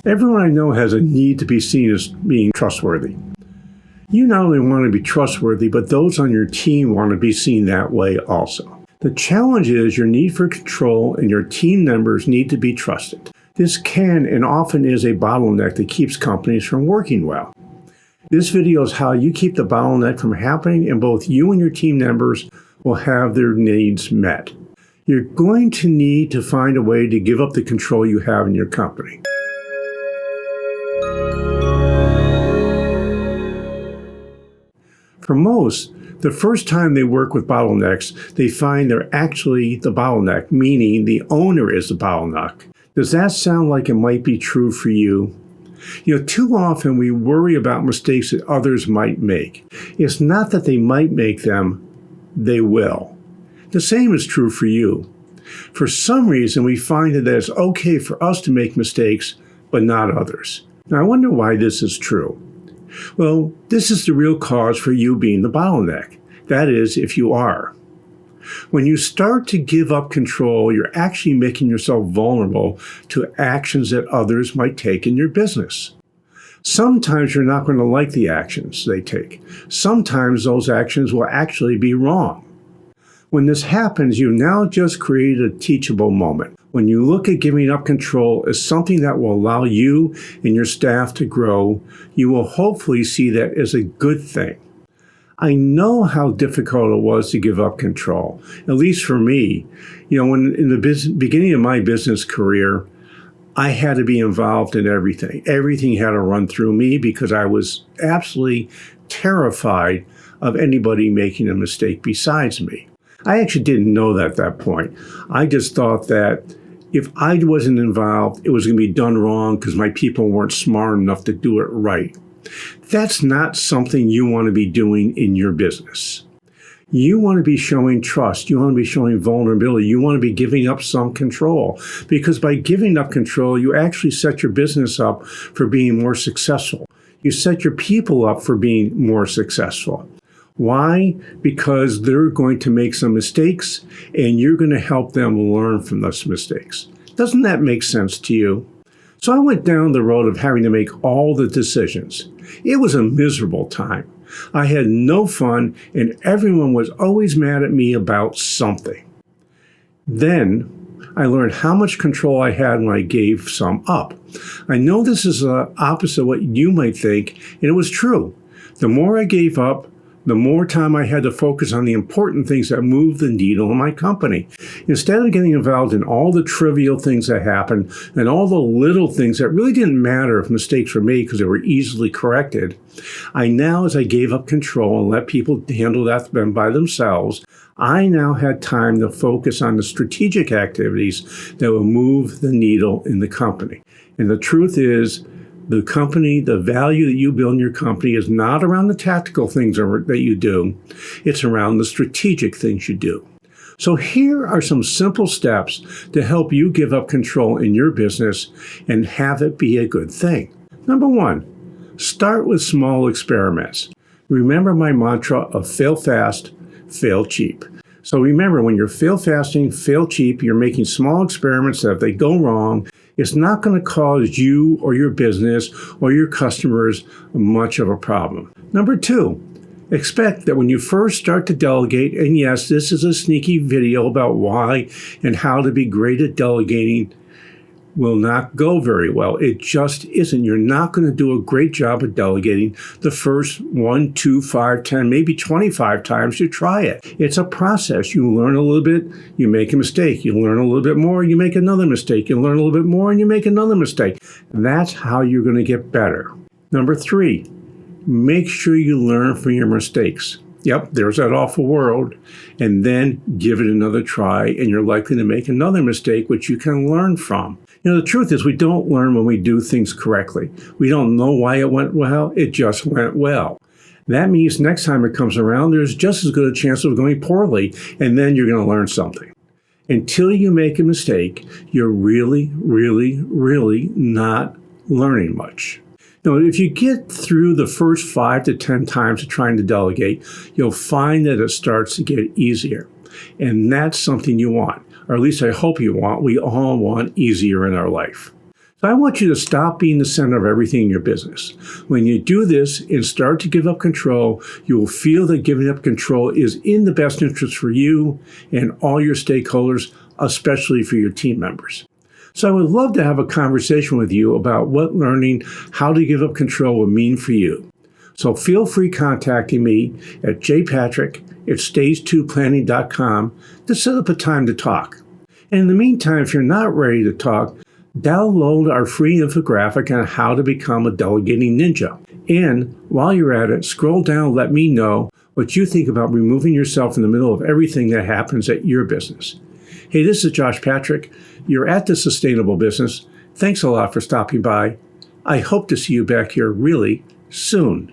Everyone I know has a need to be seen as being trustworthy. You not only want to be trustworthy, but those on your team want to be seen that way also. The challenge is your need for control and your team members need to be trusted. This can and often is a bottleneck that keeps companies from working well. This video is how you keep the bottleneck from happening and both you and your team members will have their needs met. You're going to need to find a way to give up the control you have in your company. For most, the first time they work with bottlenecks, they find they're actually the bottleneck, meaning the owner is the bottleneck. Does that sound like it might be true for you? Too often we worry about mistakes that others might make. It's not that they might make them, they will. The same is true for you. For some reason, we find that it's okay for us to make mistakes, but not others. Now, I wonder why this is true. Well, this is the real cause for you being the bottleneck. That is, if you are. When you start to give up control, you're actually making yourself vulnerable to actions that others might take in your business. Sometimes you're not going to like the actions they take. Sometimes those actions will actually be wrong. When this happens, you now just created a teachable moment. When you look at giving up control as something that will allow you and your staff to grow, you will hopefully see that as a good thing. I know how difficult it was to give up control, at least for me. When in the beginning of my business career, I had to be involved in everything. Everything had to run through me because I was absolutely terrified of anybody making a mistake besides me. I actually didn't know that at that point. I just thought that if I wasn't involved, it was going to be done wrong because my people weren't smart enough to do it right. That's not something you want to be doing in your business. You want to be showing trust. You want to be showing vulnerability. You want to be giving up some control. Because by giving up control, you actually set your business up for being more successful. You set your people up for being more successful. Why? Because they're going to make some mistakes and you're going to help them learn from those mistakes. Doesn't that make sense to you? So I went down the road of having to make all the decisions. It was a miserable time. I had no fun and everyone was always mad at me about something. Then I learned how much control I had when I gave some up. I know this is the opposite of what you might think, and it was true. The more I gave up, the more time I had to focus on the important things that moved the needle in my company. Instead of getting involved in all the trivial things that happened and all the little things that really didn't matter if mistakes were made because they were easily corrected, I now, as I gave up control and let people handle that by themselves, I now had time to focus on the strategic activities that would move the needle in the company. And the truth is, the company, the value that you build in your company is not around the tactical things that you do. It's around the strategic things you do. So here are some simple steps to help you give up control in your business and have it be a good thing. Number one, start with small experiments. Remember my mantra of fail fast, fail cheap. So remember, when you're fail fasting, fail cheap, you're making small experiments that if they go wrong, it's not going to cause you or your business or your customers much of a problem. Number two, expect that when you first start to delegate, and yes, this is a sneaky video about why and how to be great at delegating, will not go very well. It just isn't. You're not going to do a great job of delegating the first 1, 2, 5, 10, maybe 25 times you try it. It's a process. You learn a little bit, you make a mistake. You learn a little bit more, you make another mistake. You learn a little bit more and you make another mistake. That's how you're going to get better. Number three, make sure you learn from your mistakes. Yep, there's that awful word. And then give it another try and you're likely to make another mistake which you can learn from. The truth is we don't learn when we do things correctly. We don't know why it went well. It just went well. That means next time it comes around, there's just as good a chance of going poorly, and then you're going to learn something. Until you make a mistake, you're really, really, really not learning much. Now, if you get through the first 5 to 10 times of trying to delegate, you'll find that it starts to get easier. And that's something you want. Or at least I hope you want. We all want easier in our life. I want you to stop being the center of everything in your business. When you do this and start to give up control, you will feel that giving up control is in the best interest for you and all your stakeholders, especially for your team members. So I would love to have a conversation with you about what learning how to give up control would mean for you. So feel free contacting me at jpatrick@stage2planning.com to set up a time to talk. And in the meantime, if you're not ready to talk, download our free infographic on how to become a delegating ninja. And while you're at it, scroll down and let me know what you think about removing yourself in the middle of everything that happens at your business. Hey, this is Josh Patrick. You're at The Sustainable Business. Thanks a lot for stopping by. I hope to see you back here really soon.